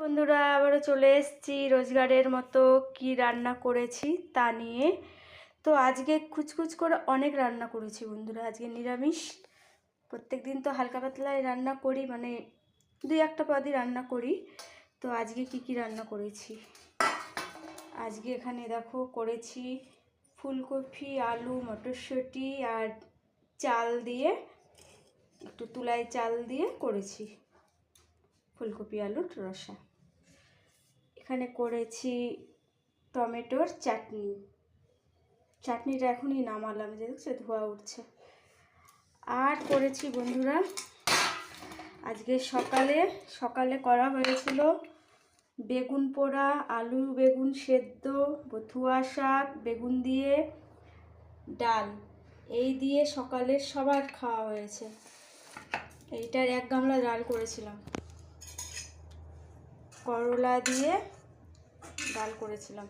বন্ধুরা, আবারও চলে এসেছি রোজগারের মতো কি রান্না করেছি তা নিয়ে। তো আজকে খুচখুচ করে অনেক রান্না করেছি বন্ধুরা। আজকে নিরামিষ। প্রত্যেক দিন তো হালকা পাতলাই রান্না করি, মানে দুই একটা পদই রান্না করি। তো আজকে কি রান্না করেছি, আজকে এখানে দেখো করেছি ফুলকপি, আলু, মটরশুঁটি আর চাল দিয়ে, একটু তুলাই চাল দিয়ে করেছি ফুলকপি আলুর রসা। এখানে করেছি টমেটোর চাটনি। চাটনিটা এখনই নামালাম, যে দেখছো ধোয়া উঠছে। আর করেছি বন্ধুরা, আজকে সকালে করা হয়েছিল বেগুন পোড়া, আলু বেগুন সেদ্ধ, বথুয়া শাক, বেগুন দিয়ে ডাল। এই দিয়ে সকালের সবার খাওয়া হয়েছে। এইটার 1 গামলা ডাল করেছিলাম, করলা দিয়ে ডাল করেছিলাম।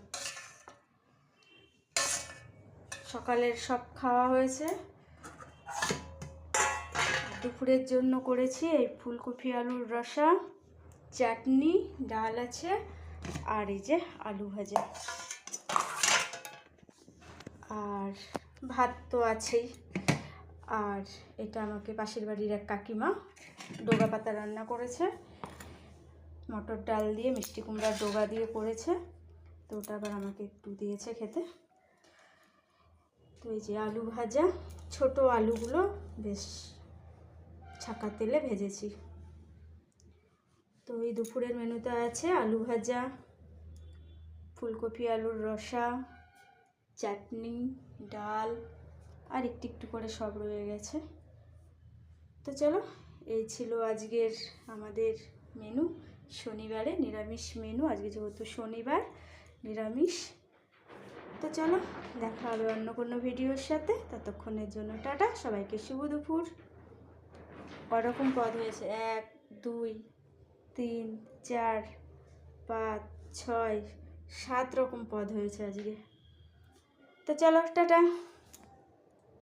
সকালের সব খাওয়া হয়েছে। দুপুরের জন্য করেছি এই ফুলকপি আলুর রসা, চাটনি, ডাল আছে, আর এই যে আলু ভাজা, আর ভাত তো আছেই। আর এটা আমাকে পাশের বাড়ির এক কাকিমা ডোগা পাতা রান্না করেছে, মটর ডাল দিয়ে, মিষ্টি কুমড়ার ডোগা দিয়ে করেছে। তো ওটা আবার আমাকে একটু দিয়েছে খেতে। তো এই যে আলু ভাজা, ছোট আলুগুলো বেশ ছাকা তেলে ভেজেছি। তো এই দুপুরের মেনুতে আছে আলু ভাজা, ফুলকপি আলুর রসা, চাটনি, ডাল, আর একটু করে সব রয়ে গেছে। তো চলো, এই ছিল আজকের আমাদের মেনু। শনিবারে নিরামিষ মেনু, আজকে যেহেতু শনিবার নিরামিষ। তো চলো, দেখা হবে অন্য কোনো ভিডিওর সাথে। ততক্ষণের জন্য টাটা, সবাইকে শুভ দুপুর। করকম পদ হয়েছে? 1 2 3 4 5 6 7 রকম পদ হয়েছে আজকে। তো চলো টাটা।